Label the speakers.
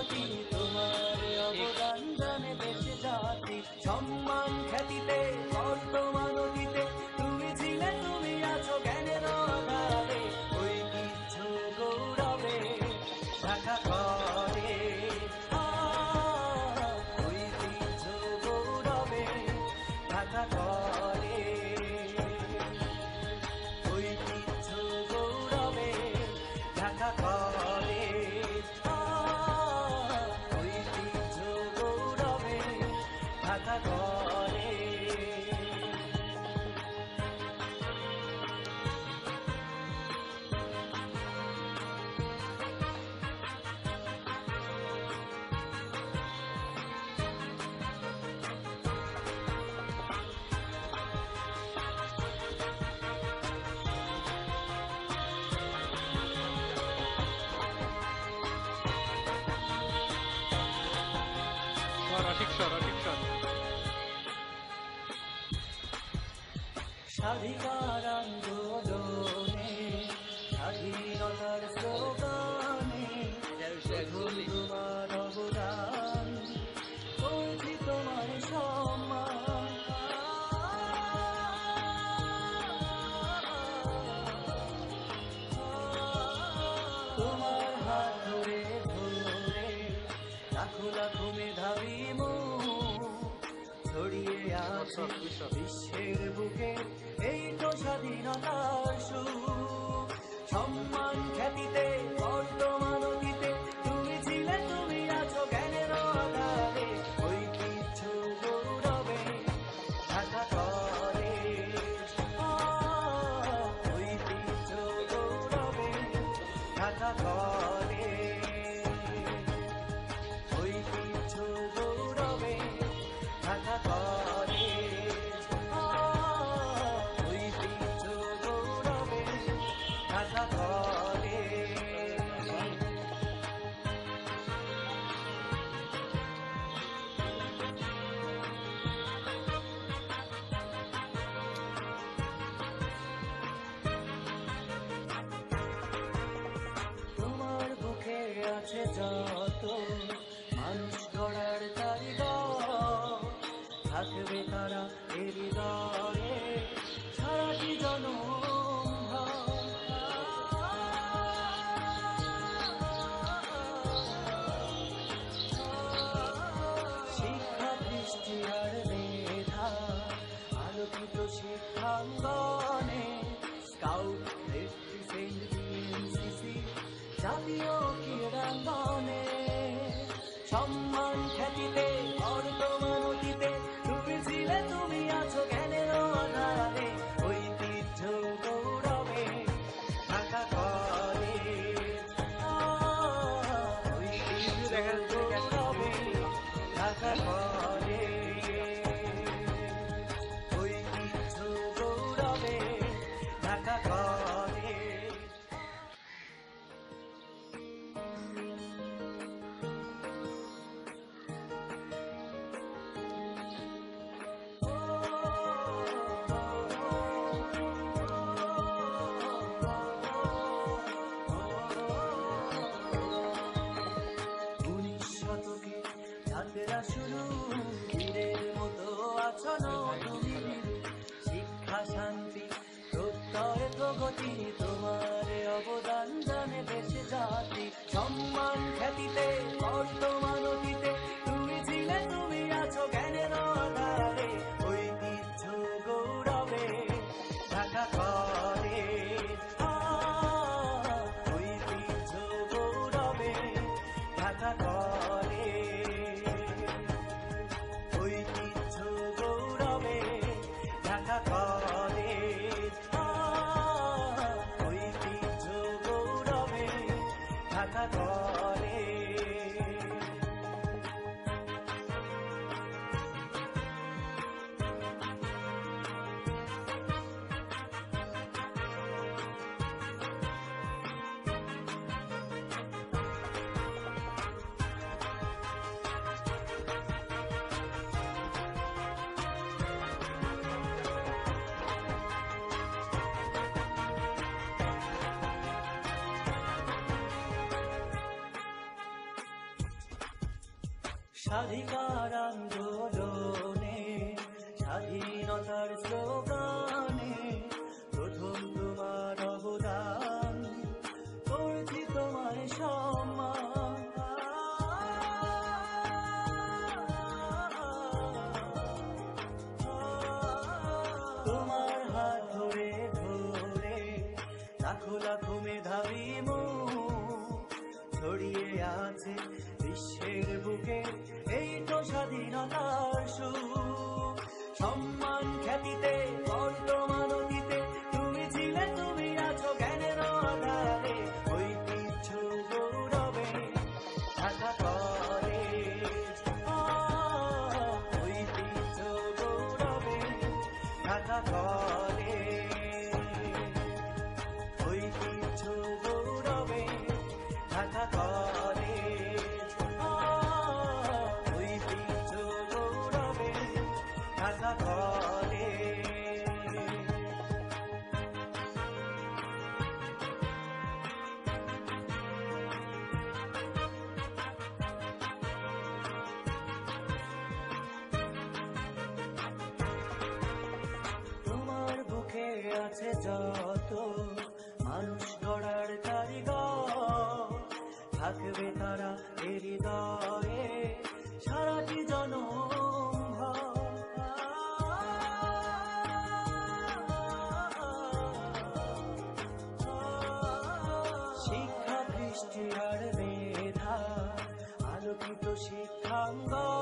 Speaker 1: মানতি তোমার অবদান জানে দেশে জাতি সম্মান খ্যাতিতে বর্তমান অতীতে তুমি ছিলে তুমি আছো জ্ঞানের আধারে ঐতিহ্য গৌরবে ঢাকা করে ঐতিহ্য গৌরবে ঢাকা করে ঐতিহ্য গৌরবে ঢাকা করে ঐতিহ্য গৌরবে ঢাকা করে স্বাধিকার আন্দোলনে স্বাধীনতার স্লোগানে তোমার অবদান করছি তোমার সম্মান তোমার হাত ধরে ধরে লাখো লাখো মেধাবী ছড়িয়ে আছে বিশ্বের বুকে এই তো স্বাধীনতার সুখ সম্মান খ্যাতিতে বর্তমান অতীতে তুমি ছিলে তুমি আছো জ্ঞানের আধারে ঐতিহ্য গৌরবে ঢাকা করে ঐতিহ্য গৌরবে ঢাকা করে ঐতিহ্য গৌরবে ঢাকা করে ঐতিহ্য গৌরবে ঢাকা করে তোমার বুকে আছে যত মানুষ গড়ার কারিগর থাকবে তারা এ হৃদয়ে সারাটি জনম শিক্ষা দৃষ্টি আর মেধা আলোকিত শিক্ষাঙ্গনে স্কাউট এনসিসি জাতীয় ক্রীড়াঙ্গনে সম্মান খ্যাতিতে বর্তমান অতীতে তুমি ছিলে তুমি আছো জ্ঞানের আধারে ঐতিহ্য গৌরবে ঢাকা করে ঐতিহ্য গৌরবে ঢাকা করে ঐতিহ্য গৌরবে ঢাকা করে যাত্রা শুরু বীরের মতো আছো তুমি শিক্ষা শান্তি প্রত্যয় প্রগতি তোমার অবদান জানে দেশে জাতি সম্মান খ্যাতিতে বর্তমান অতীতে তুমি ছিলে তুমি আছো জ্ঞানের আধারে ঐতিহ্য গৌরবে ঢাকা করে ঐতিহ্য গৌরবে ঢাকা করে ঐতিহ্য গৌরবে ঢাকা করে স্বাধিকার আন্দোলনে স্বাধীনতার স্লোগানে প্রথম তোমার অবদান করছি তোমার সম্মান। তোমার হাত ধরে ধরে লাখো লাখো মেধাবী মুখ ছড়িয়ে আছে বিশ্বের বুকে, এই তো স্বাধীনতার সুখ। সম্মান খ্যাতিতে বর্তমান অতীতে তুমি ছিলে, তুমি আছো জ্ঞানের আধারে, ঐতিহ্য গৌরবে ঢাকা কলেজ। ঐতিহ্য গৌরবে ঢাকা কলেজ, ঐতিহ্য গৌরবে ঢাকা কলেজ, ঐতিহ্য গৌরবে ঢাকা কলেজ। তোমার বুকে আছে যত মানুষ গড়ার কারিগর, থাকবে তারা হৃদয়ে সারাটি জনম ভর। শিক্ষা, দৃষ্টি আর মেধা, আলোকিত শিক্ষাঙ্গন